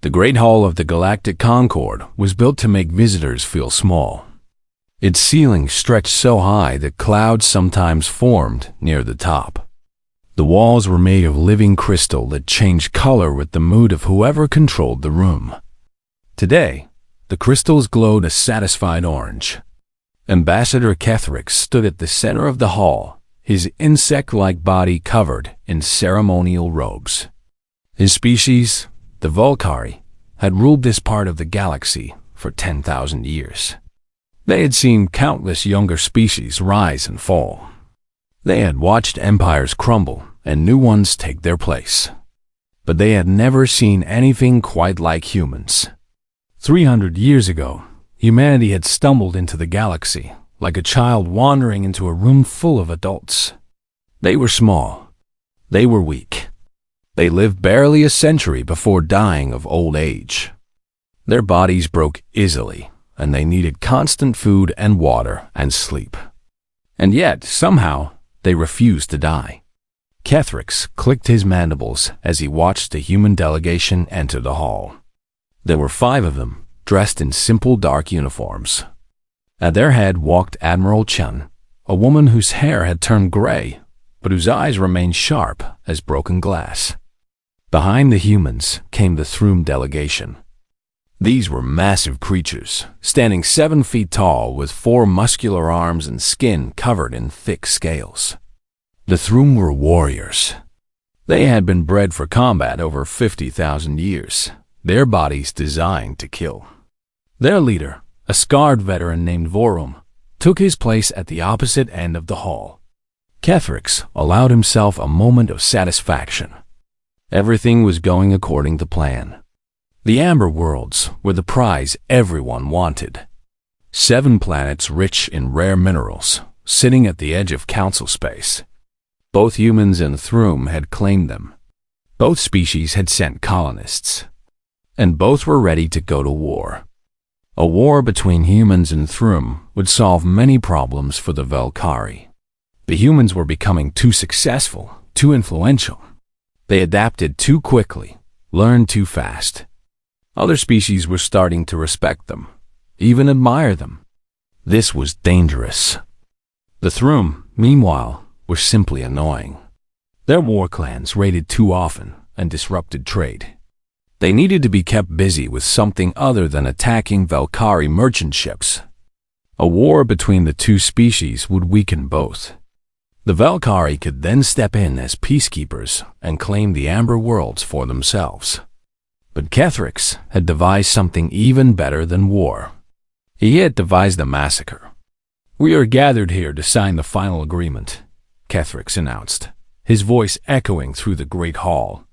The Great Hall of the Galactic Concord was built to make visitors feel small. Its ceiling stretched so high that clouds sometimes formed near the top. The walls were made of living crystal that changed color with the mood of whoever controlled the room. Today, the crystals glowed a satisfied orange. Ambassador Kethrix stood at the center of the hall, his insect-like body covered in ceremonial robes. His species, the Volcari, had ruled this part of the galaxy for 10,000 years. They had seen countless younger species rise and fall. They had watched empires crumble and new ones take their place. But they had never seen anything quite like humans. 300 years ago, humanity had stumbled into the galaxy like a child wandering into a room full of adults. They were small. They were weak. They lived barely a century before dying of old age. Their bodies broke easily, and they needed constant food and water and sleep. And yet, somehow, they refused to die. Kethrix clicked his mandibles as he watched the human delegation enter the hall. There were 5 of them, dressed in simple dark uniforms. At their head walked Admiral Chun, a woman whose hair had turned gray, but whose eyes remained sharp as broken glass. Behind the humans came the Thrum delegation. These were massive creatures, standing 7 feet tall with 4 muscular arms and skin covered in thick scales. The Thrum were warriors. They had been bred for combat over 50,000 years, their bodies designed to kill. Their leader, a scarred veteran named Vorum, took his place at the opposite end of the hall. Kethrix allowed himself a moment of satisfaction. Everything was going according to plan. The Amber Worlds were the prize everyone wanted. 7 planets rich in rare minerals, sitting at the edge of council space. Both humans and Thrum had claimed them. Both species had sent colonists. And both were ready to go to war. A war between humans and Thrum would solve many problems for the Volcari. The humans were becoming too successful, too influential. They adapted too quickly, learned too fast. Other species were starting to respect them, even admire them. This was dangerous. The Thrum, meanwhile, were simply annoying. Their war clans raided too often and disrupted trade. They needed to be kept busy with something other than attacking Volcari merchant ships. A war between the 2 species would weaken both. The Volcari could then step in as peacekeepers and claim the Amber Worlds for themselves. But Kethrix had devised something even better than war. He had devised a massacre. "We are gathered here to sign the final agreement," Kethrix announced, his voice echoing through the Great Hall.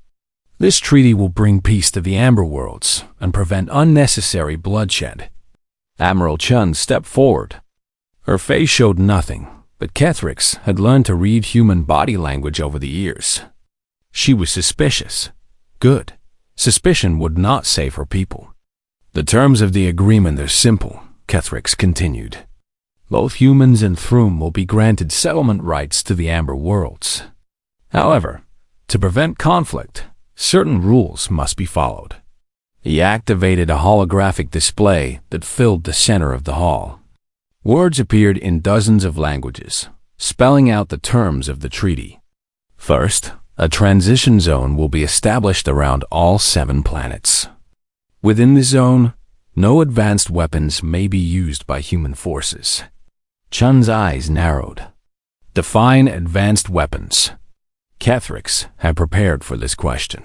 "This treaty will bring peace to the Amber Worlds and prevent unnecessary bloodshed." Admiral Chun stepped forward. Her face showed nothing, but Kethrix had learned to read human body language over the years. She was suspicious. Good. Suspicion would not save her people. "The terms of the agreement are simple," Kethrix continued. "Both humans and Thrum will be granted settlement rights to the Amber Worlds. However, to prevent conflict, certain rules must be followed." He activated a holographic display that filled the center of the hall. Words appeared in dozens of languages, spelling out the terms of the treaty. First, a transition zone will be established around all 7 planets. Within the zone, no advanced weapons may be used by human forces. Chun's eyes narrowed. Define advanced weapons. Kethrix had prepared for this question.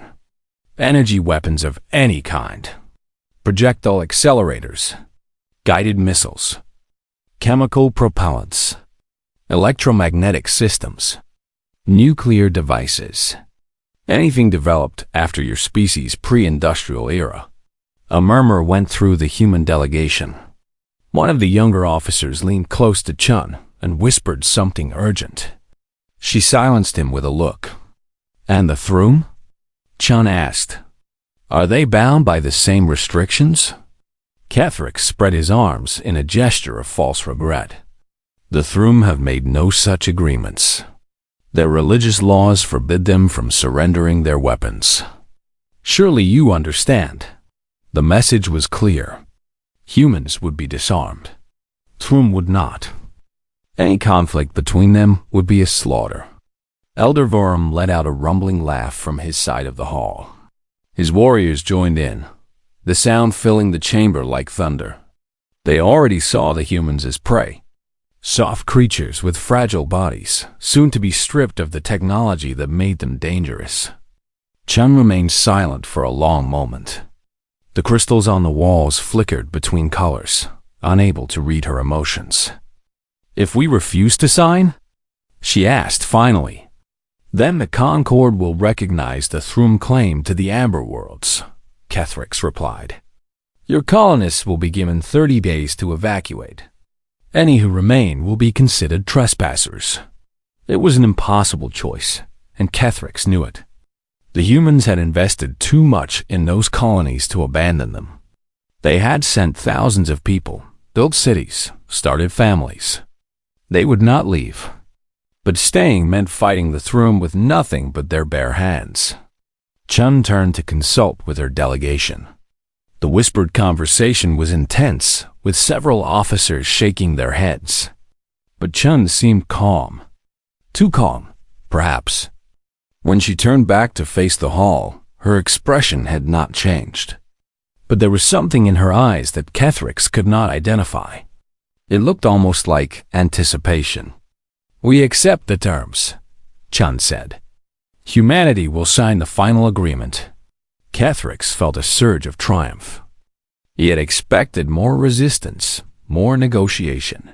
Energy weapons of any kind. Projectile accelerators. Guided missiles. Chemical propellants. Electromagnetic systems. Nuclear devices. Anything developed after your species' pre-industrial era. A murmur went through the human delegation. One of the younger officers leaned close to Chun and whispered something urgent. She silenced him with a look. "And the Thrum?" Chun asked. "Are they bound by the same restrictions?" Kethrix spread his arms in a gesture of false regret. "The Thrum have made no such agreements. Their religious laws forbid them from surrendering their weapons. Surely you understand." The message was clear. Humans would be disarmed. Thrum would not. Any conflict between them would be a slaughter. Elder Vorum let out a rumbling laugh from his side of the hall. His warriors joined in, the sound filling the chamber like thunder. They already saw the humans as prey. Soft creatures with fragile bodies, soon to be stripped of the technology that made them dangerous. Chun remained silent for a long moment. The crystals on the walls flickered between colors, unable to read her emotions. "If we refuse to sign?" she asked finally. "Then the Concord will recognize the Thrum claim to the Amber Worlds," Kethrix replied. "Your colonists will be given 30 days to evacuate. Any who remain will be considered trespassers." It was an impossible choice, and Kethrix knew it. The humans had invested too much in those colonies to abandon them. They had sent thousands of people, built cities, started families. They would not leave. But staying meant fighting the Thrum with nothing but their bare hands. Chun turned to consult with her delegation. The whispered conversation was intense, with several officers shaking their heads. But Chun seemed calm. Too calm, perhaps. When she turned back to face the hall, her expression had not changed. But there was something in her eyes that Kethrix could not identify. It looked almost like anticipation. "We accept the terms," Chun said. "Humanity will sign the final agreement." Kethrix felt a surge of triumph. He had expected more resistance, more negotiation.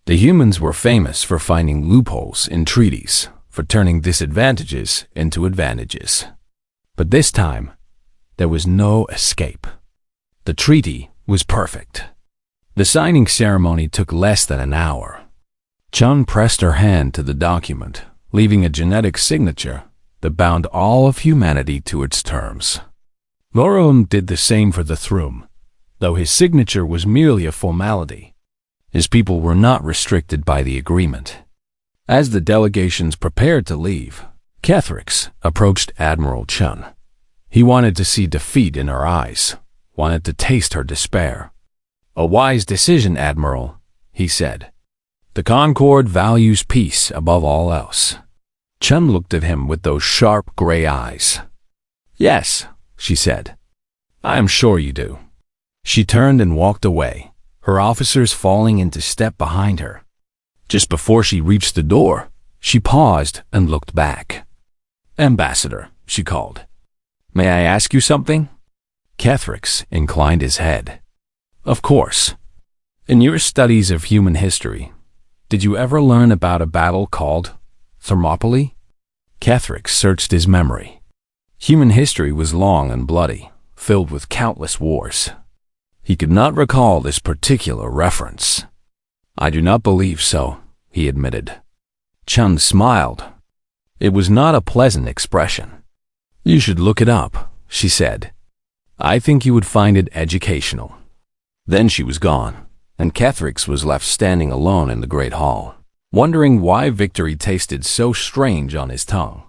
The humans were famous for finding loopholes in treaties, for turning disadvantages into advantages. But this time, there was no escape. The treaty was perfect. The signing ceremony took less than an hour. Chun pressed her hand to the document, leaving a genetic signature that bound all of humanity to its terms. Vorum did the same for the Thrum, though his signature was merely a formality. His people were not restricted by the agreement. As the delegations prepared to leave, Kethrix approached Admiral Chun. He wanted to see defeat in her eyes, wanted to taste her despair. "A wise decision, Admiral," he said. "The Concord values peace above all else." Chun looked at him with those sharp gray eyes. "Yes," she said. "I am sure you do." She turned and walked away, her officers falling into step behind her. Just before she reached the door, she paused and looked back. "Ambassador," she called. "May I ask you something?" Kethrix inclined his head. "Of course. In your studies of human history, did you ever learn about a battle called Thermopylae?" Kethrix searched his memory. Human history was long and bloody, filled with countless wars. He could not recall this particular reference. "I do not believe so," he admitted. Chun smiled. It was not a pleasant expression. "You should look it up," she said. "I think you would find it educational." Then she was gone, and Kethrix was left standing alone in the great hall, wondering why victory tasted so strange on his tongue.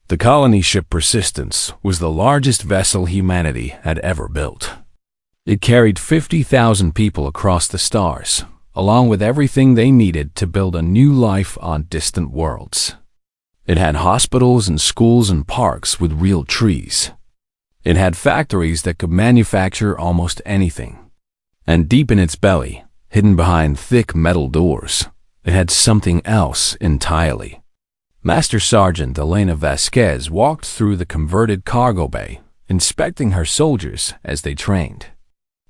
The colony ship Persistence was the largest vessel humanity had ever built. It carried 50,000 people across the stars, along with everything they needed to build a new life on distant worlds. It had hospitals and schools and parks with real trees. It had factories that could manufacture almost anything. And deep in its belly, hidden behind thick metal doors, it had something else entirely. Master Sergeant Elena Vasquez walked through the converted cargo bay, inspecting her soldiers as they trained.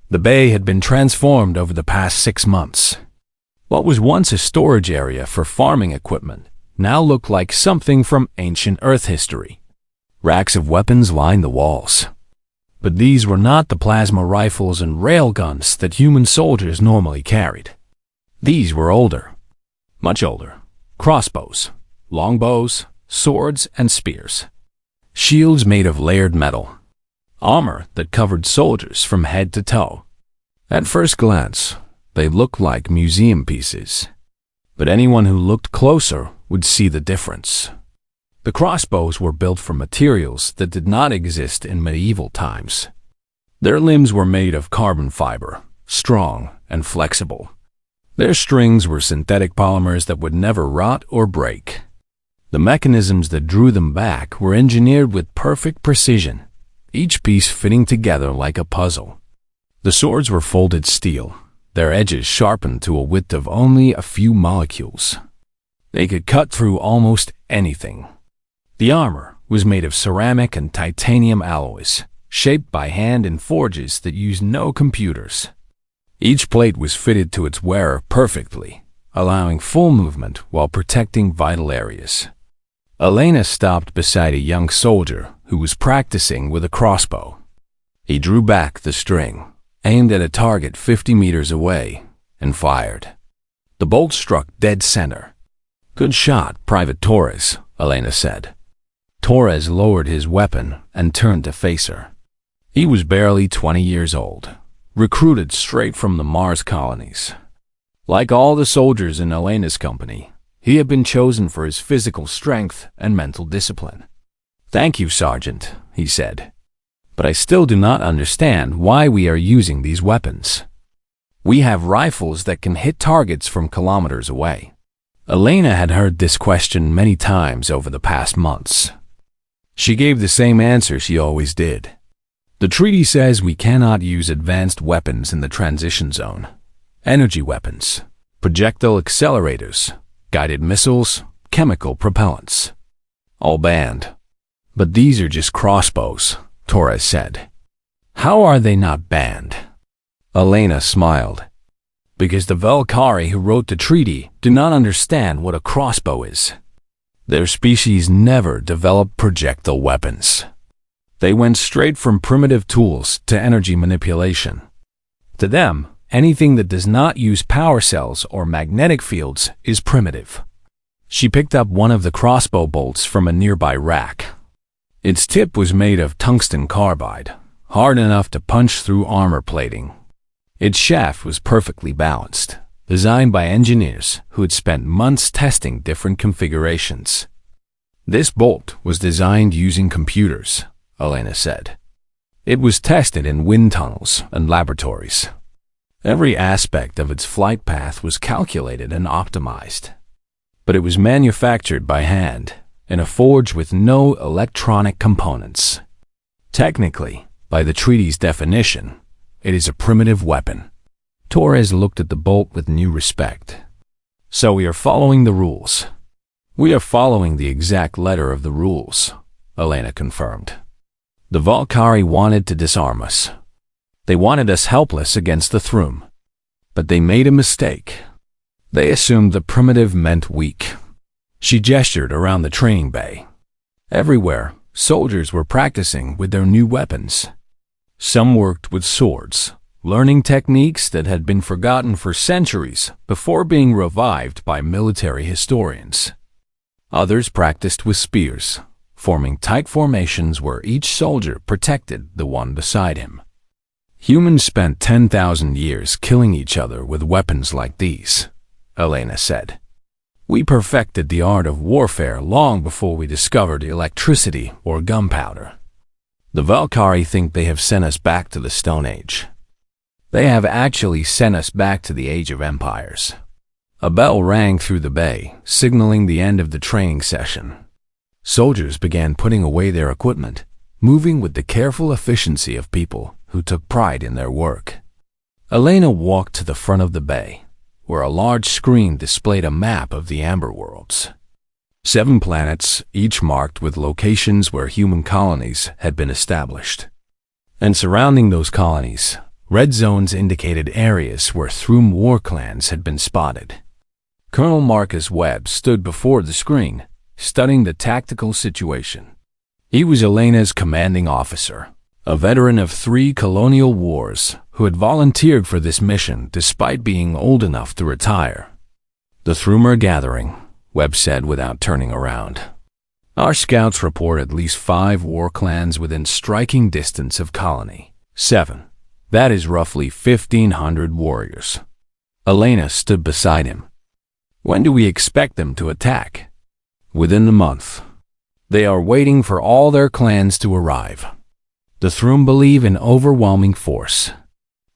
The bay had been transformed over the past 6 months. What was once a storage area for farming equipment now looked like something from ancient Earth history. Racks of weapons lined the walls. But these were not the plasma rifles and railguns that human soldiers normally carried. These were older, much older. Crossbows, longbows, swords, and spears. Shields made of layered metal. Armor that covered soldiers from head to toe. At first glance, they looked like museum pieces. But anyone who looked closer would see the difference. The crossbows were built from materials that did not exist in medieval times. Their limbs were made of carbon fiber, strong and flexible. Their strings were synthetic polymers that would never rot or break. The mechanisms that drew them back were engineered with perfect precision, each piece fitting together like a puzzle. The swords were folded steel, their edges sharpened to a width of only a few molecules. They could cut through almost anything. The armor was made of ceramic and titanium alloys, shaped by hand in forges that used no computers. Each plate was fitted to its wearer perfectly, allowing full movement while protecting vital areas. Elena stopped beside a young soldier who was practicing with a crossbow. He drew back the string, aimed at a target 50 meters away, and fired. The bolt struck dead center. "Good shot, Private Torres," Elena said. Torres lowered his weapon and turned to face her. He was barely 20 years old, recruited straight from the Mars colonies. Like all the soldiers in Elena's company, he had been chosen for his physical strength and mental discipline. "Thank you, Sergeant," he said. "But I still do not understand why we are using these weapons. We have rifles that can hit targets from kilometers away." Elena had heard this question many times over the past months. She gave the same answer she always did. "The treaty says we cannot use advanced weapons in the transition zone. Energy weapons, projectile accelerators, guided missiles, chemical propellants. All banned. But these are just crossbows," Torres said. "How are they not banned?" Elena smiled. "Because the Valkyrie who wrote the treaty do not understand what a crossbow is. Their species never developed projectile weapons. They went straight from primitive tools to energy manipulation. To them, anything that does not use power cells or magnetic fields is primitive." She picked up one of the crossbow bolts from a nearby rack. Its tip was made of tungsten carbide, hard enough to punch through armor plating. Its shaft was perfectly balanced, designed by engineers who had spent months testing different configurations. "This bolt was designed using computers," Elena said. "It was tested in wind tunnels and laboratories. Every aspect of its flight path was calculated and optimized. But it was manufactured by hand, in a forge with no electronic components. Technically, by the treaty's definition, it is a primitive weapon." Torres looked at the bolt with new respect. "So we are following the rules." "We are following the exact letter of the rules," Elena confirmed. "The Valkyrie wanted to disarm us. They wanted us helpless against the Thrum. But they made a mistake. They assumed the primitive meant weak." She gestured around the training bay. Everywhere, soldiers were practicing with their new weapons. Some worked with swords, learning techniques that had been forgotten for centuries before being revived by military historians. Others practiced with spears, forming tight formations where each soldier protected the one beside him. "Humans spent 10,000 years killing each other with weapons like these," Elena said. "We perfected the art of warfare long before we discovered electricity or gunpowder. The Valkyrie think they have sent us back to the Stone Age. They have actually sent us back to the Age of Empires." A bell rang through the bay, signaling the end of the training session. Soldiers began putting away their equipment, moving with the careful efficiency of people who took pride in their work. Elena walked to the front of the bay, where a large screen displayed a map of the Amber Worlds. 7 planets, each marked with locations where human colonies had been established. And surrounding those colonies, red zones indicated areas where Thrum war clans had been spotted. Colonel Marcus Webb stood before the screen, studying the tactical situation. He was Elena's commanding officer, a veteran of 3 colonial wars who had volunteered for this mission despite being old enough to retire. "The Thrum are gathering," Webb said without turning around. "Our scouts report at least 5 war clans within striking distance of Colony 7. That is roughly 1,500 warriors." Elena stood beside him. "When do we expect them to attack?" "Within the month. They are waiting for all their clans to arrive. The Thrum believe in overwhelming force.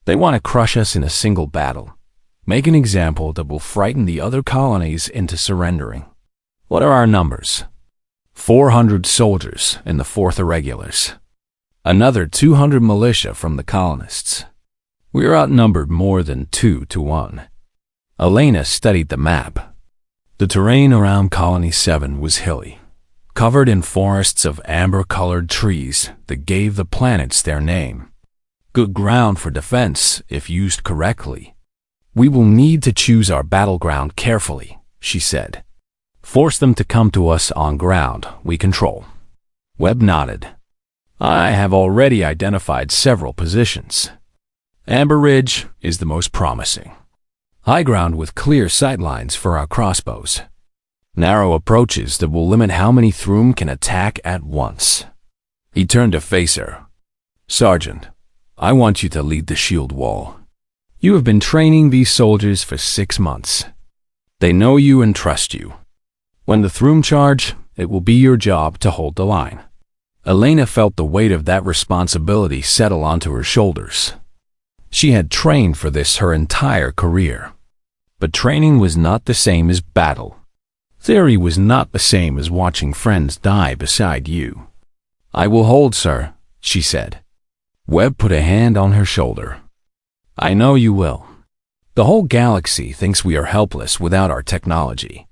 They want to crush us in a single battle, make an example that will frighten the other colonies into surrendering. What are our numbers? 400 soldiers in the 4th Irregulars. Another 200 militia from the colonists. We are outnumbered more than 2 to 1. Elena studied the map. The terrain around Colony 7 was hilly, covered in forests of amber-colored trees that gave the planets their name. Good ground for defense if used correctly. We will need to choose our battleground carefully, she said. Force them to come to us on ground we control. Webb nodded. I have already identified several positions. Amber Ridge is the most promising. High ground with clear sightlines for our crossbows. Narrow approaches that will limit how many Thrum can attack at once. He turned to face her. Sergeant, I want you to lead the shield wall. You have been training these soldiers for 6 months. They know you and trust you. When the Thrum charge, it will be your job to hold the line. Elena felt the weight of that responsibility settle onto her shoulders. She had trained for this her entire career. But training was not the same as battle. Theory was not the same as watching friends die beside you. I will hold, sir, she said. Webb put a hand on her shoulder. I know you will. The whole galaxy thinks we are helpless without our technology.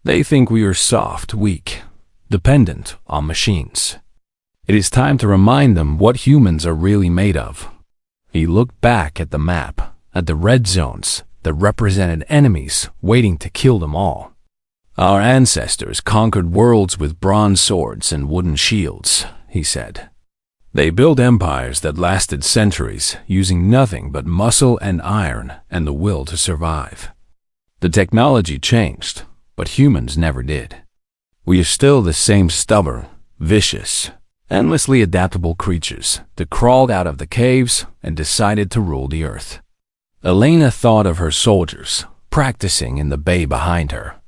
They think we are soft, weak, dependent on machines. It is time to remind them what humans are really made of. He looked back at the map, at the red zones that represented enemies waiting to kill them all. Our ancestors conquered worlds with bronze swords and wooden shields, he said. They built empires that lasted centuries using nothing but muscle and iron and the will to survive. The technology changed, but humans never did. We are still the same stubborn, vicious, endlessly adaptable creatures that crawled out of the caves and decided to rule the earth. Elena thought of her soldiers practicing in the bay behind her.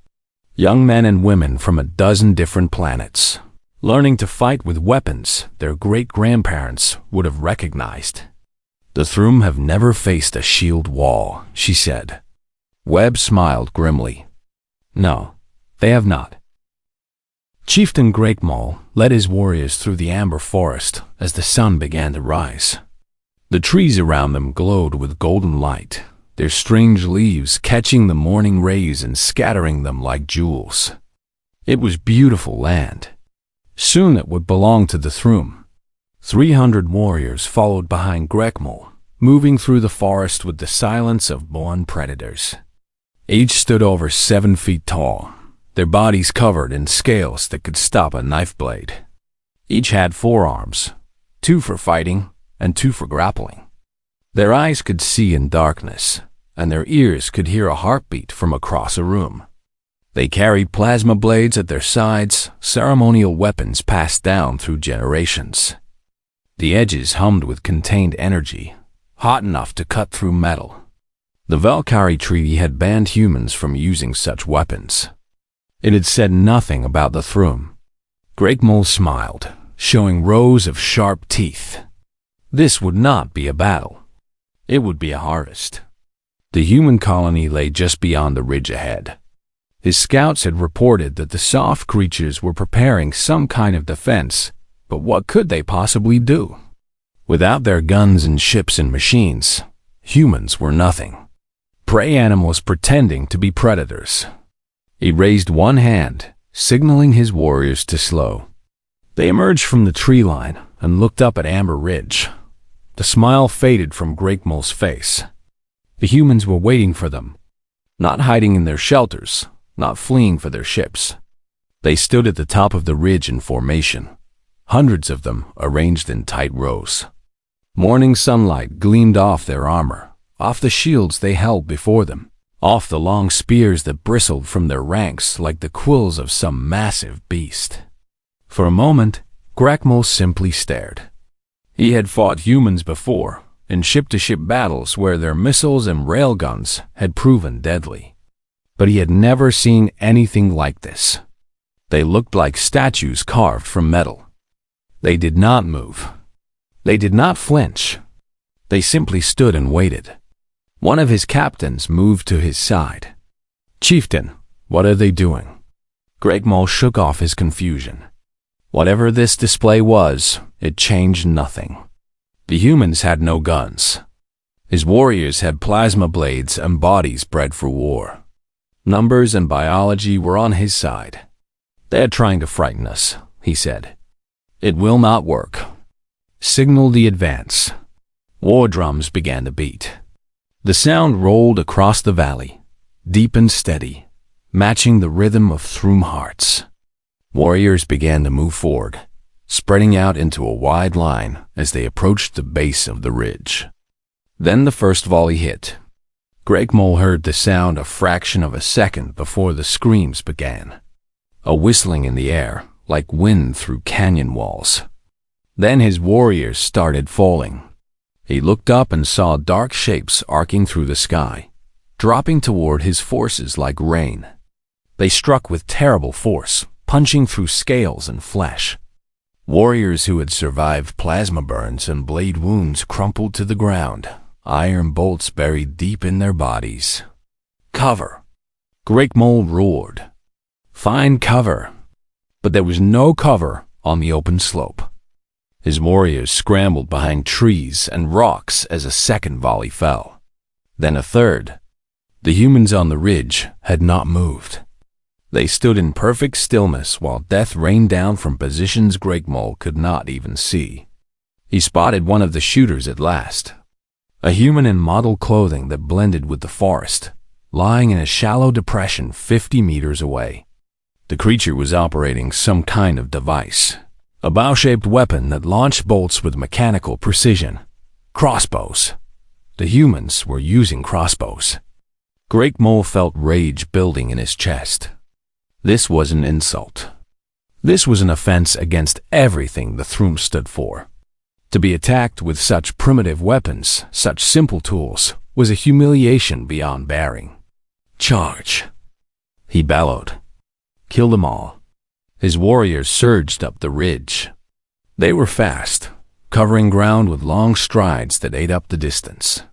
Young men and women from a dozen different planets, learning to fight with weapons their great-grandparents would have recognized. The Thrum have never faced a shield wall, she said. Webb smiled grimly. No, they have not. Chieftain Grakmal led his warriors through the amber forest as the sun began to rise. The trees around them glowed with golden light, their strange leaves catching the morning rays and scattering them like jewels. It was beautiful land. Soon it would belong to the Thrum. 300 warriors followed behind Grakmal, moving through the forest with the silence of born predators. Each stood over 7 feet tall, their bodies covered in scales that could stop a knife blade. Each had 4 arms, 2 for fighting and 2 for grappling. Their eyes could see in darkness, and their ears could hear a heartbeat from across a room. They carried plasma blades at their sides, ceremonial weapons passed down through generations. The edges hummed with contained energy, hot enough to cut through metal. The Valkyrie Treaty had banned humans from using such weapons. It had said nothing about the Thrum. Grakmal smiled, showing rows of sharp teeth. This would not be a battle. It would be a harvest. The human colony lay just beyond the ridge ahead. His scouts had reported that the soft creatures were preparing some kind of defense, but what could they possibly do? Without their guns and ships and machines, humans were nothing. Prey animals pretending to be predators. He raised one hand, signaling his warriors to slow. They emerged from the tree line and looked up at Amber Ridge. The smile faded from Grakmal's face. The humans were waiting for them, not hiding in their shelters, not fleeing for their ships. They stood at the top of the ridge in formation, hundreds of them arranged in tight rows. Morning sunlight gleamed off their armor, off the shields they held before them, off the long spears that bristled from their ranks like the quills of some massive beast. For a moment, Grakmal simply stared. He had fought humans before, in ship-to-ship battles where their missiles and railguns had proven deadly. But he had never seen anything like this. They looked like statues carved from metal. They did not move. They did not flinch. They simply stood and waited. One of his captains moved to his side. "Chieftain, what are they doing?" Great Mole shook off his confusion. Whatever this display was, it changed nothing. The humans had no guns. His warriors had plasma blades and bodies bred for war. Numbers and biology were on his side. "They are trying to frighten us," he said. "It will not work. Signal the advance." War drums began to beat. The sound rolled across the valley, deep and steady, matching the rhythm of Thrum hearts. Warriors began to move forward, spreading out into a wide line as they approached the base of the ridge. Then the first volley hit. Great Mole heard the sound a fraction of a second before the screams began. A whistling in the air, like wind through canyon walls. Then his warriors started falling. He looked up and saw dark shapes arcing through the sky, dropping toward his forces like rain. They struck with terrible force, punching through scales and flesh. Warriors who had survived plasma burns and blade wounds crumpled to the ground, iron bolts buried deep in their bodies. "Cover!" Great Mole roared. "Find cover!" But there was no cover on the open slope. His warriors scrambled behind trees and rocks as a second volley fell. Then a third. The humans on the ridge had not moved. They stood in perfect stillness while death rained down from positions Great Mole could not even see. He spotted one of the shooters at last. A human in mottled clothing that blended with the forest, lying in a shallow depression 50 meters away. The creature was operating some kind of device. A bow-shaped weapon that launched bolts with mechanical precision. Crossbows. The humans were using crossbows. Great Mole felt rage building in his chest. This was an insult. This was an offense against everything the Thrum stood for. To be attacked with such primitive weapons, such simple tools, was a humiliation beyond bearing. "Charge!" he bellowed. "Kill them all." His warriors surged up the ridge. They were fast, covering ground with long strides that ate up the distance.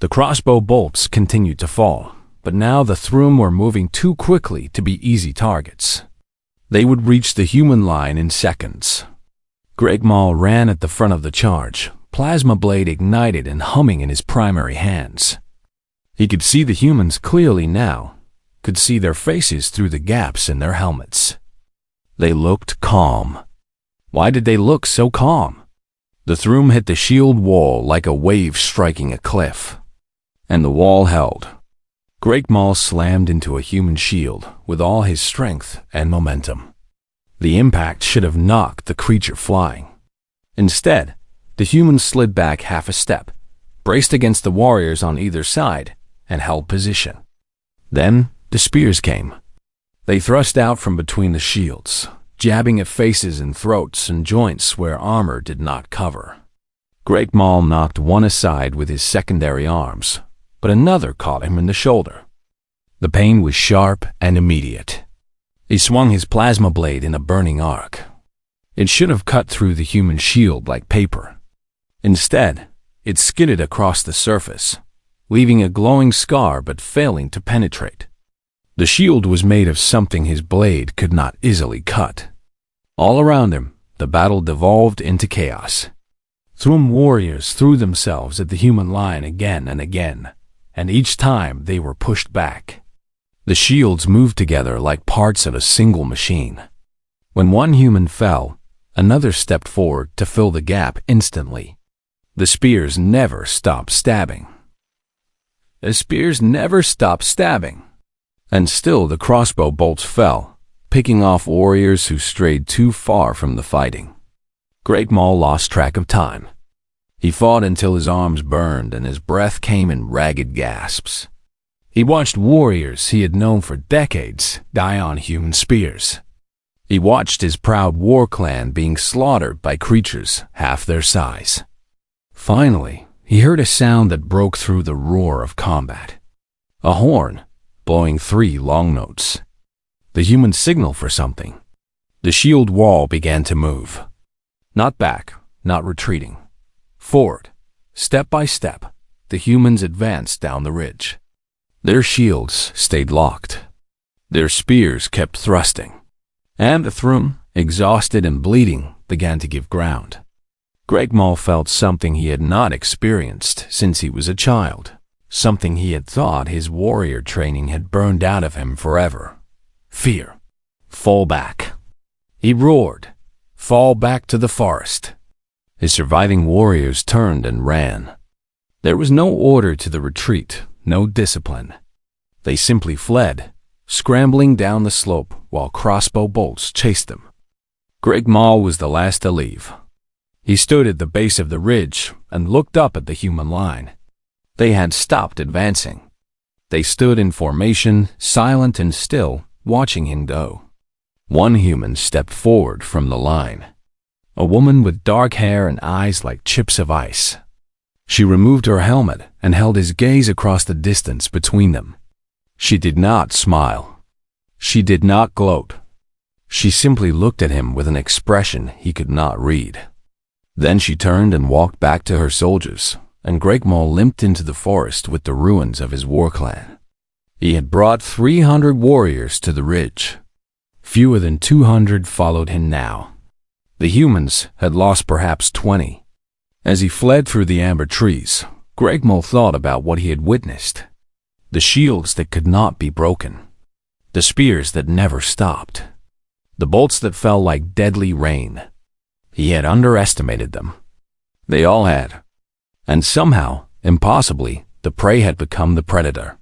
The crossbow bolts continued to fall, but now the Thrum were moving too quickly to be easy targets. They would reach the human line in seconds. Great Mole ran at the front of the charge, plasma blade ignited and humming in his primary hands. He could see the humans clearly now, could see their faces through the gaps in their helmets. They looked calm. Why did they look so calm? The Thrum hit the shield wall like a wave striking a cliff. And the wall held. Great Mole slammed into a human shield with all his strength and momentum. The impact should have knocked the creature flying. Instead, the human slid back half a step, braced against the warriors on either side, and held position. Then the spears came. They thrust out from between the shields, jabbing at faces and throats and joints where armor did not cover. Great Mole knocked one aside with his secondary arms, but another caught him in the shoulder. The pain was sharp and immediate. He swung his plasma blade in a burning arc. It should have cut through the human shield like paper. Instead, it skidded across the surface, leaving a glowing scar but failing to penetrate. The shield was made of something his blade could not easily cut. All around him, the battle devolved into chaos. Thrum warriors threw themselves at the human line again and again, and each time they were pushed back. The shields moved together like parts of a single machine. When one human fell, another stepped forward to fill the gap instantly. The spears never stopped stabbing. The spears never stopped stabbing. And still the crossbow bolts fell, picking off warriors who strayed too far from the fighting. Great Mole lost track of time. He fought until his arms burned and his breath came in ragged gasps. He watched warriors he had known for decades die on human spears. He watched his proud war clan being slaughtered by creatures half their size. Finally, he heard a sound that broke through the roar of combat. A horn, blowing 3 long notes. The human signal for something. The shield wall began to move. Not back, not retreating, Forward, step by step, the humans advanced down the ridge. Their shields stayed locked. Their spears kept thrusting. And the Thrum, exhausted and bleeding, began to give ground. Gregmal felt something he had not experienced since he was a child, something he had thought his warrior training had burned out of him forever. Fear. Fall back. He roared. Fall back to the forest. His surviving warriors turned and ran. There was no order to the retreat, no discipline. They simply fled, scrambling down the slope while crossbow bolts chased them. Gregmal was the last to leave. He stood at the base of the ridge and looked up at the human line. They had stopped advancing. They stood in formation, silent and still, watching him go. One human stepped forward from the line. A woman with dark hair and eyes like chips of ice. She removed her helmet and held his gaze across the distance between them. She did not smile. She did not gloat. She simply looked at him with an expression he could not read. Then she turned and walked back to her soldiers, and Gregmal limped into the forest with the ruins of his war clan. He had brought 300 warriors to the ridge. Fewer than 200 followed him now. The humans had lost perhaps 20. As he fled through the amber trees, Gregmal thought about what he had witnessed. The shields that could not be broken. The spears that never stopped. The bolts that fell like deadly rain. He had underestimated them. They all had. And somehow, impossibly, the prey had become the predator.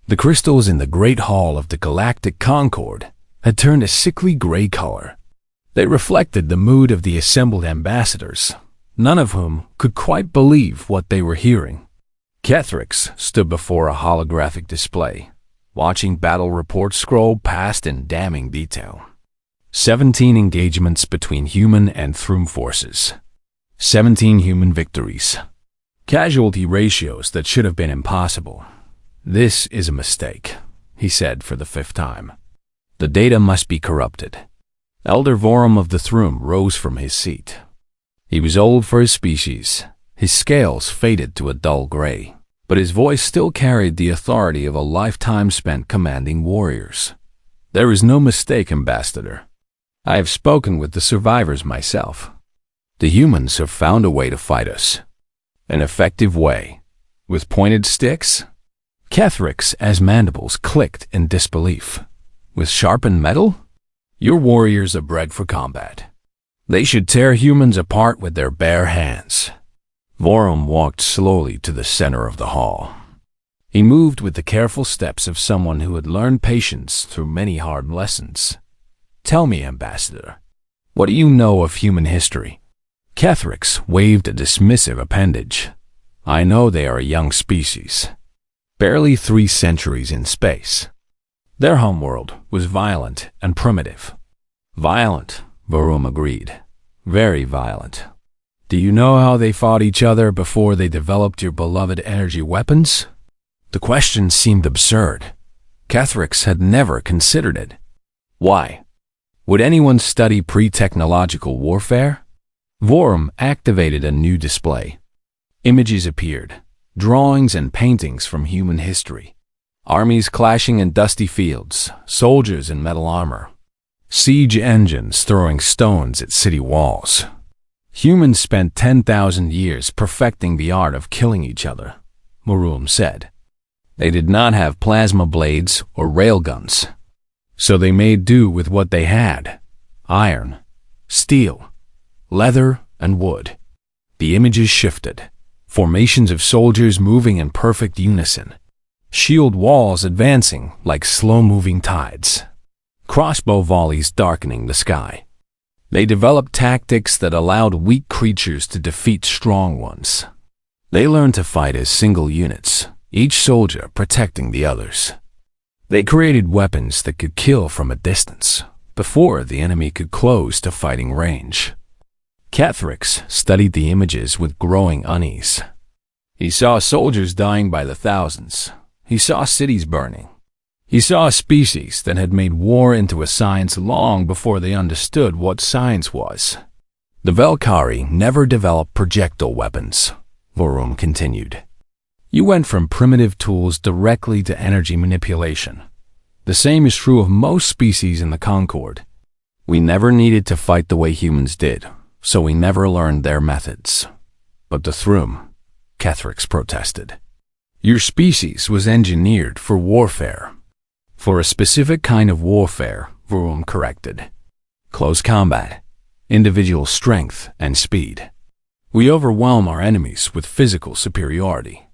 The crystals in the great hall of the Galactic Concord had turned a sickly gray color. They reflected the mood of the assembled ambassadors, none of whom could quite believe what they were hearing. Kethrix stood before a holographic display, watching battle reports scroll past in damning detail. 17 engagements between human and Thrum forces. 17 human victories. Casualty ratios that should have been impossible. This is a mistake, he said for the 5th time. The data must be corrupted. Elder Vorum of the Thrum rose from his seat. He was old for his species. His scales faded to a dull gray, but his voice still carried the authority of a lifetime spent commanding warriors. There is no mistake, Ambassador. I have spoken with the survivors myself. The humans have found a way to fight us. An effective way. With pointed sticks? Kethrix, as mandibles, clicked in disbelief. With sharpened metal? Your warriors are bred for combat. They should tear humans apart with their bare hands. Vorum walked slowly to the center of the hall. He moved with the careful steps of someone who had learned patience through many hard lessons. Tell me, Ambassador, what do you know of human history? Kethrix waved a dismissive appendage. I know they are a young species. Barely 3 centuries in space. Their homeworld was violent and primitive. Violent, Vorum agreed. Very violent. Do you know how they fought each other before they developed your beloved energy weapons? The question seemed absurd. Kethrix had never considered it. Why? Would anyone study pre-technological warfare? Vorum activated a new display. Images appeared. Drawings and paintings from human history. Armies clashing in dusty fields, soldiers in metal armor. Siege engines throwing stones at city walls. Humans spent 10,000 years perfecting the art of killing each other, Vorum said. They did not have plasma blades or railguns. So they made do with what they had. Iron, steel, leather, and wood. The images shifted. Formations of soldiers moving in perfect unison. Shield walls advancing like slow-moving tides. Crossbow volleys darkening the sky. They developed tactics that allowed weak creatures to defeat strong ones. They learned to fight as single units, each soldier protecting the others. They created weapons that could kill from a distance, before the enemy could close to fighting range. Kethrix studied the images with growing unease. He saw soldiers dying by the thousands. He saw cities burning. He saw a species that had made war into a science long before they understood what science was. The Velkari never developed projectile weapons, Vorum continued. You went from primitive tools directly to energy manipulation. The same is true of most species in the Concord. We never needed to fight the way humans did, so we never learned their methods. But the Thrum, Kethrix protested. Your species was engineered for warfare. For a specific kind of warfare, Vorum corrected. Close combat, individual strength and speed. We overwhelm our enemies with physical superiority.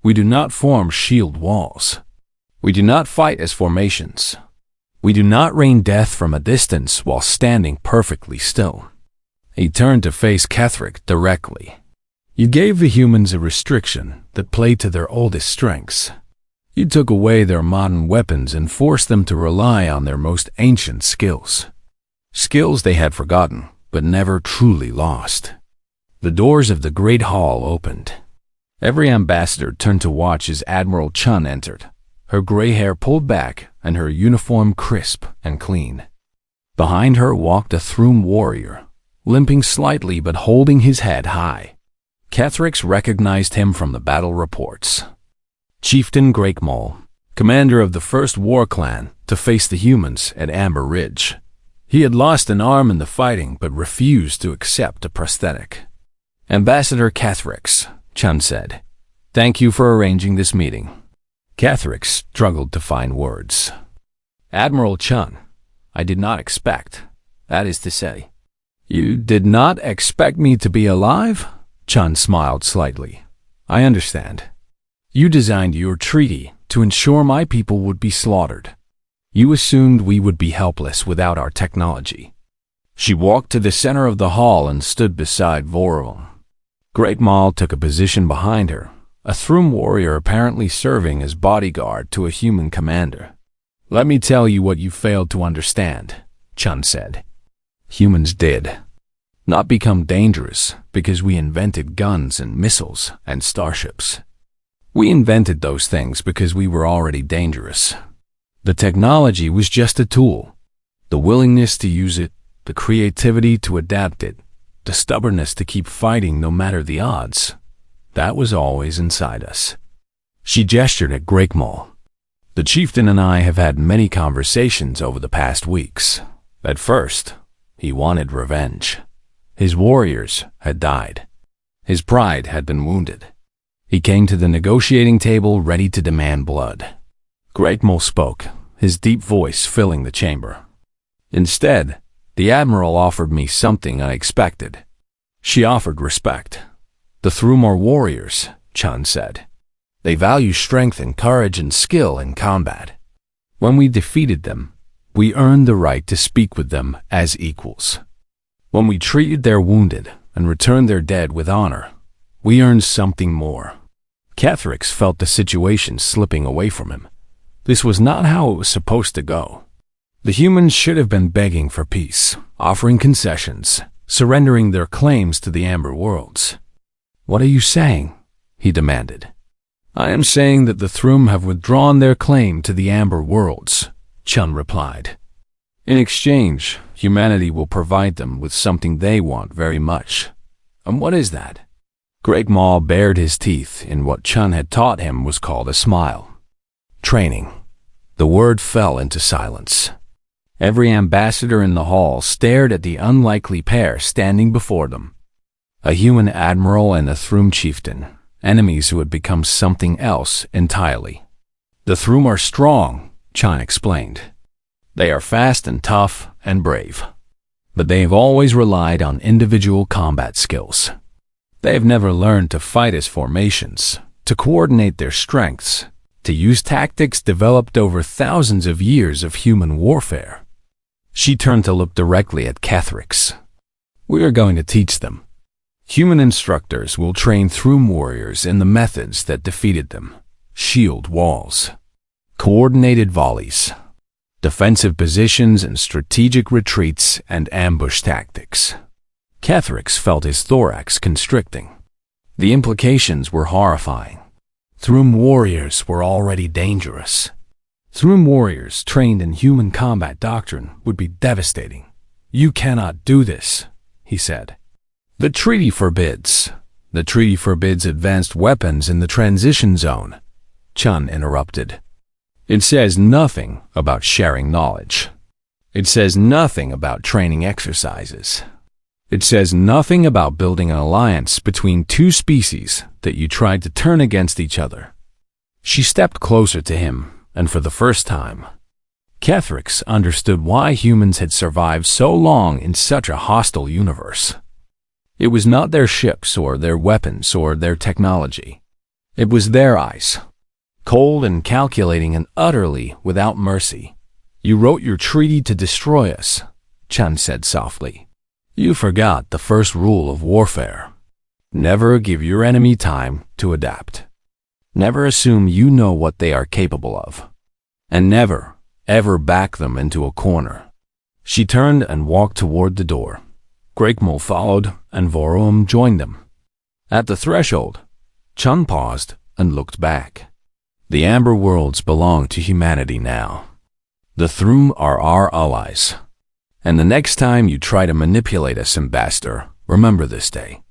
We do not form shield walls. We do not fight as formations. We do not rain death from a distance while standing perfectly still. He turned to face Kethrix directly. You gave the humans a restriction that played to their oldest strengths. You took away their modern weapons and forced them to rely on their most ancient skills. Skills they had forgotten, but never truly lost. The doors of the great hall opened. Every ambassador turned to watch as Admiral Chun entered, her gray hair pulled back and her uniform crisp and clean. Behind her walked a Thrum warrior, limping slightly but holding his head high. Kethrix recognized him from the battle reports. Chieftain Grakmal, commander of the first war clan to face the humans at Amber Ridge. He had lost an arm in the fighting but refused to accept a prosthetic. Ambassador Kethrix, Chun said, thank you for arranging this meeting. Kethrix struggled to find words. Admiral Chun, I did not expect, that is to say. You did not expect me to be alive? Chun smiled slightly. I understand. You designed your treaty to ensure my people would be slaughtered. You assumed we would be helpless without our technology. She walked to the center of the hall and stood beside Vorum. Great Maul took a position behind her, a Thrum warrior apparently serving as bodyguard to a human commander. Let me tell you what you failed to understand, Chun said. Humans did not become dangerous because we invented guns and missiles and starships. We invented those things because we were already dangerous. The technology was just a tool. The willingness to use it, the creativity to adapt it, the stubbornness to keep fighting no matter the odds, that was always inside us. She gestured at Grakmal. The chieftain and I have had many conversations over the past weeks. At first, he wanted revenge. His warriors had died. His pride had been wounded. He came to the negotiating table ready to demand blood. Grakmal spoke, his deep voice filling the chamber. Instead, the Admiral offered me something unexpected. She offered respect. The Thrum are warriors, Chun said. They value strength and courage and skill in combat. When we defeated them, we earned the right to speak with them as equals. When we treated their wounded and returned their dead with honor, we earned something more. Kethrix felt the situation slipping away from him. This was not how it was supposed to go. The humans should have been begging for peace, offering concessions, surrendering their claims to the Amber Worlds. What are you saying? He demanded. I am saying that the Thrum have withdrawn their claim to the Amber Worlds, Chun replied. In exchange, humanity will provide them with something they want very much. And what is that? Great Maul bared his teeth in what Chun had taught him was called a smile. Training. The word fell into silence. Every ambassador in the hall stared at the unlikely pair standing before them. A human admiral and a Thrum chieftain, enemies who had become something else entirely. The Thrum are strong, Chun explained. They are fast and tough and brave. But they have always relied on individual combat skills. They have never learned to fight as formations, to coordinate their strengths, to use tactics developed over thousands of years of human warfare. She turned to look directly at Kethrix. We are going to teach them. Human instructors will train Thrum warriors in the methods that defeated them. Shield walls, coordinated volleys, defensive positions and strategic retreats and ambush tactics. Kethrix felt his thorax constricting. The implications were horrifying. Thrum warriors were already dangerous. Thrum warriors trained in human combat doctrine would be devastating. You cannot do this, he said. The treaty forbids. The treaty forbids advanced weapons in the transition zone, Chun interrupted. It says nothing about sharing knowledge. It says nothing about training exercises. It says nothing about building an alliance between two species that you tried to turn against each other. She stepped closer to him, and for the first time, Kethrix understood why humans had survived so long in such a hostile universe. It was not their ships or their weapons or their technology. It was their eyes, cold and calculating and utterly without mercy. You wrote your treaty to destroy us, Chun said softly. You forgot the first rule of warfare. Never give your enemy time to adapt. Never assume you know what they are capable of. And never, ever back them into a corner. She turned and walked toward the door. Grakmol followed, and Vorum joined them. At the threshold, Chun paused and looked back. The Amber Worlds belong to humanity now. The Thrum are our allies. And the next time you try to manipulate us, Ambassador, remember this day.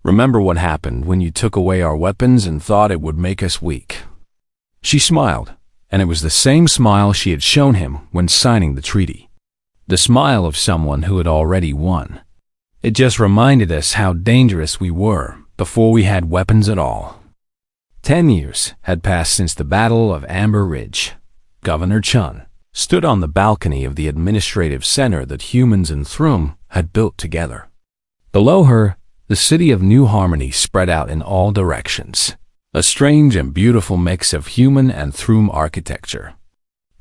Remember what happened when you took away our weapons and thought it would make us weak. She smiled, and it was the same smile she had shown him when signing the treaty. The smile of someone who had already won. It just reminded us how dangerous we were before we had weapons at all. 10 years had passed since the Battle of Amber Ridge. Governor Chun stood on the balcony of the administrative center that humans and Thrum had built together. Below her, the city of New Harmony spread out in all directions, a strange and beautiful mix of human and Thrum architecture.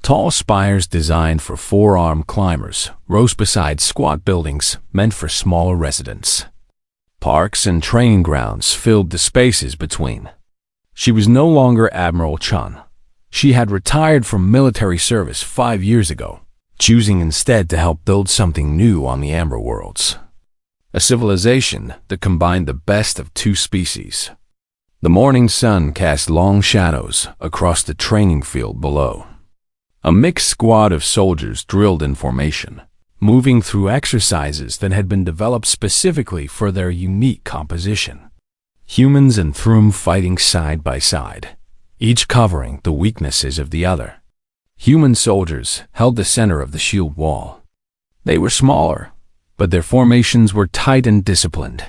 Tall spires designed for four-armed climbers rose beside squat buildings meant for smaller residents. Parks and training grounds filled the spaces between. She was no longer Admiral Chun. She had retired from military service 5 years ago, choosing instead to help build something new on the Amber Worlds. A civilization that combined the best of two species. The morning sun cast long shadows across the training field below. A mixed squad of soldiers drilled in formation, moving through exercises that had been developed specifically for their unique composition. Humans and Thrum fighting side by side, each covering the weaknesses of the other. Human soldiers held the center of the shield wall. They were smaller, but their formations were tight and disciplined.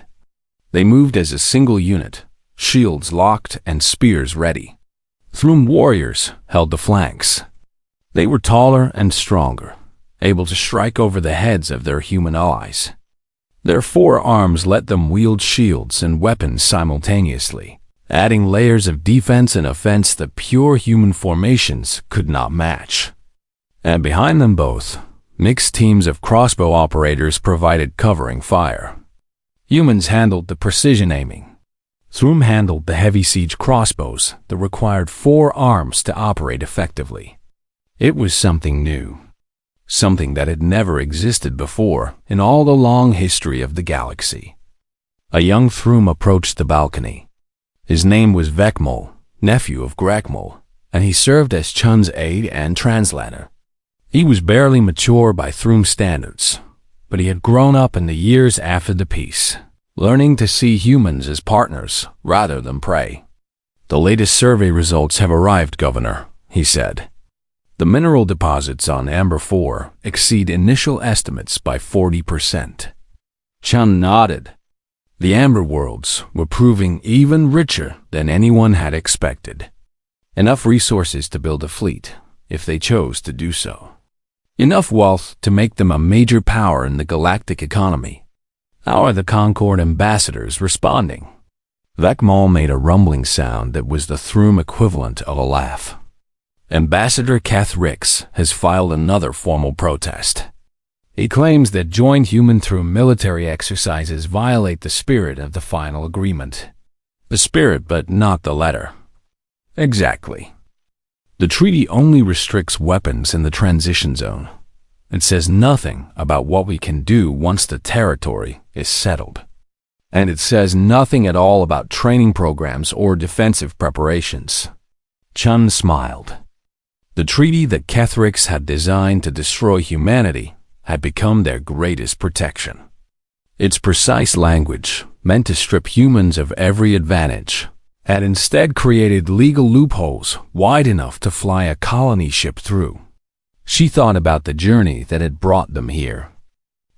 They moved as a single unit, shields locked and spears ready. Thrum warriors held the flanks. They were taller and stronger, able to strike over the heads of their human allies. Their forearms let them wield shields and weapons simultaneously, adding layers of defense and offense that pure human formations could not match. And behind them both, mixed teams of crossbow operators provided covering fire. Humans handled the precision aiming. Thrum handled the heavy siege crossbows that required 4 arms to operate effectively. It was something new, something that had never existed before in all the long history of the galaxy. A young Thrum approached the balcony. His name was Vekmol, nephew of Grakmol, and he served as Chun's aide and translator. He was barely mature by Thrum standards, but he had grown up in the years after the peace, learning to see humans as partners rather than prey. The latest survey results have arrived, Governor, he said. The mineral deposits on Amber 4 exceed initial estimates by 40%. Chun nodded. The Amber Worlds were proving even richer than anyone had expected. Enough resources to build a fleet, if they chose to do so. Enough wealth to make them a major power in the galactic economy. How are the Concord ambassadors responding? Vekmol made a rumbling sound that was the Thrum equivalent of a laugh. Ambassador Kethrix has filed another formal protest. He claims that joint human-Thrum military exercises violate the spirit of the final agreement. The spirit, but not the letter. Exactly. The treaty only restricts weapons in the transition zone. It says nothing about what we can do once the territory is settled. And it says nothing at all about training programs or defensive preparations. Chun smiled. The treaty that Kethrix had designed to destroy humanity had become their greatest protection. Its precise language, meant to strip humans of every advantage, had instead created legal loopholes wide enough to fly a colony ship through. She thought about the journey that had brought them here.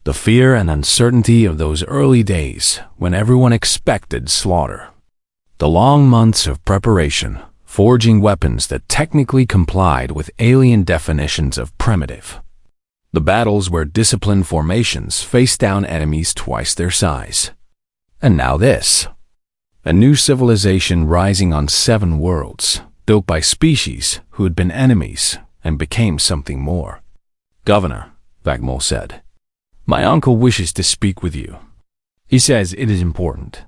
The fear and uncertainty of those early days when everyone expected slaughter. The long months of preparation, forging weapons that technically complied with alien definitions of primitive. The battles where disciplined formations faced down enemies twice their size. And now this. A new civilization rising on 7 worlds, built by species who had been enemies and became something more. "Governor," Vagmol said, "my uncle wishes to speak with you. He says it is important."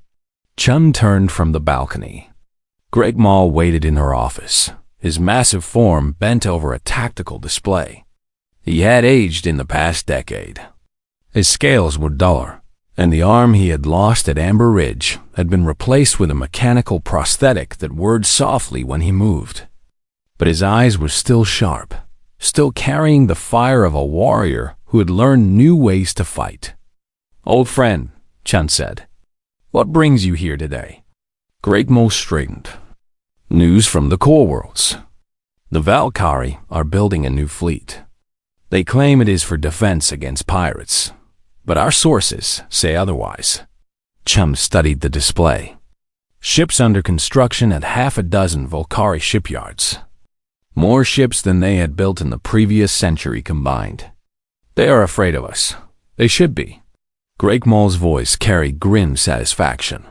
Chun turned from the balcony. Greg Maul waited in her office, his massive form bent over a tactical display. He had aged in the past decade. His scales were duller, and the arm he had lost at Amber Ridge had been replaced with a mechanical prosthetic that whirred softly when he moved. But his eyes were still sharp, still carrying the fire of a warrior who had learned new ways to fight. "Old friend," Chun said, "what brings you here today?" Great Mo straightened. "News from the core worlds. The Valkyrie are building a new fleet. They claim it is for defense against pirates, but our sources say otherwise." Chum studied the display. Ships under construction at 6 Valkyrie shipyards. More ships than they had built in the previous century combined. "They are afraid of us. They should be." Greg Maul's voice carried grim satisfaction.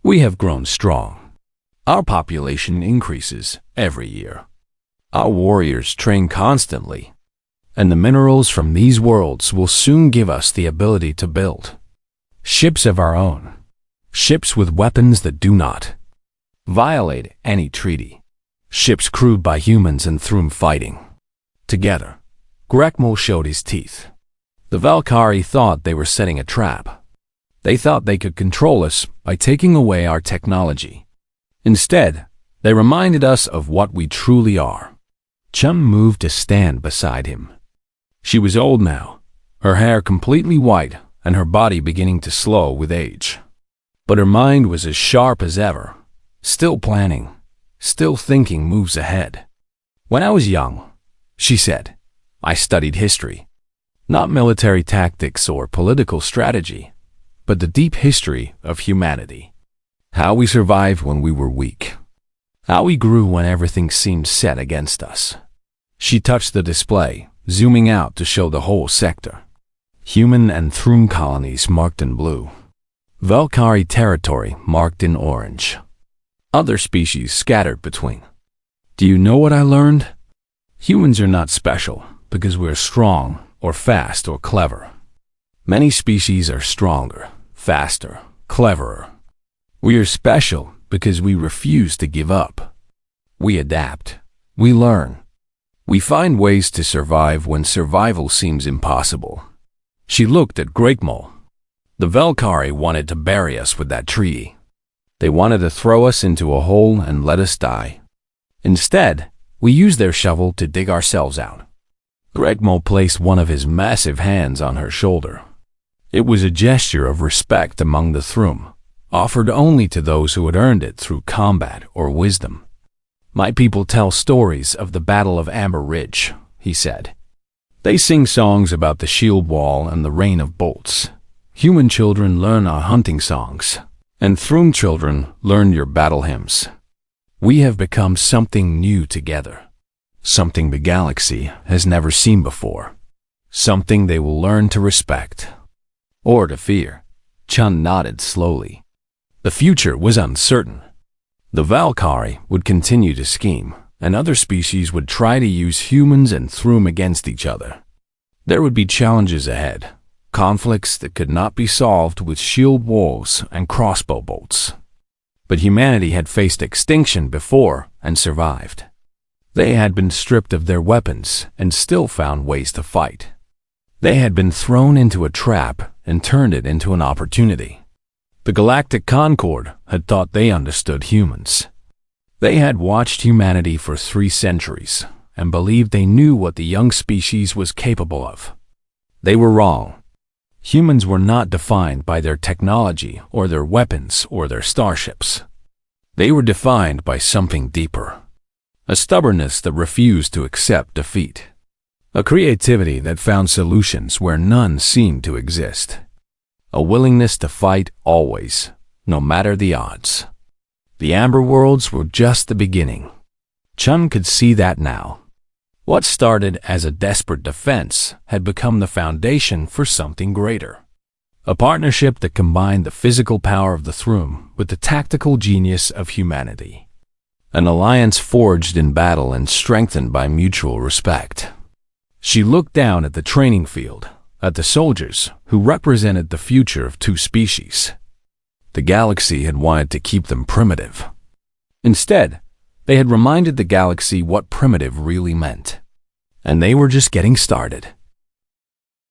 "We have grown strong. Our population increases every year. Our warriors train constantly, and the minerals from these worlds will soon give us the ability to build ships of our own. Ships with weapons that do not violate any treaty. Ships crewed by humans and Thrum fighting together." Grekmol showed his teeth. "The Valkyrie thought they were setting a trap. They thought they could control us by taking away our technology. Instead, they reminded us of what we truly are." Chum moved to stand beside him. She was old now, her hair completely white and her body beginning to slow with age. But her mind was as sharp as ever, still planning, still thinking moves ahead. "When I was young," she said, "I studied history. Not military tactics or political strategy, but the deep history of humanity. How we survived when we were weak. How we grew when everything seemed set against us." She touched the display, zooming out to show the whole sector. Human and Thrum colonies marked in blue. Valkyrie territory marked in orange. Other species scattered between. "Do you know what I learned? Humans are not special because we're strong or fast or clever. Many species are stronger, faster, cleverer. We are special because we refuse to give up. We adapt. We learn. We find ways to survive when survival seems impossible." She looked at Grekmol. "The Valkyrie wanted to bury us with that treaty. They wanted to throw us into a hole and let us die. Instead, we used their shovel to dig ourselves out." Grekmol placed one of his massive hands on her shoulder. It was a gesture of respect among the Thrum, offered only to those who had earned it through combat or wisdom. "My people tell stories of the Battle of Amber Ridge," he said. "They sing songs about the shield wall and the rain of bolts. Human children learn our hunting songs, and Thrum children learn your battle hymns. We have become something new together, something the galaxy has never seen before, something they will learn to respect. Or to fear." Chun nodded slowly. The future was uncertain. The Valkyrie would continue to scheme, and other species would try to use humans and Thrum against each other. There would be challenges ahead, conflicts that could not be solved with shield walls and crossbow bolts. But humanity had faced extinction before and survived. They had been stripped of their weapons and still found ways to fight. They had been thrown into a trap and turned it into an opportunity. The Galactic Concord had thought they understood humans. They had watched humanity for 3 centuries and believed they knew what the young species was capable of. They were wrong. Humans were not defined by their technology or their weapons or their starships. They were defined by something deeper. A stubbornness that refused to accept defeat. A creativity that found solutions where none seemed to exist. A willingness to fight always, no matter the odds. The Amber Worlds were just the beginning. Chun could see that now. What started as a desperate defense had become the foundation for something greater. A partnership that combined the physical power of the Thrum with the tactical genius of humanity. An alliance forged in battle and strengthened by mutual respect. She looked down at the training field, at the soldiers who represented the future of two species. The galaxy had wanted to keep them primitive. Instead, they had reminded the galaxy what primitive really meant. And they were just getting started.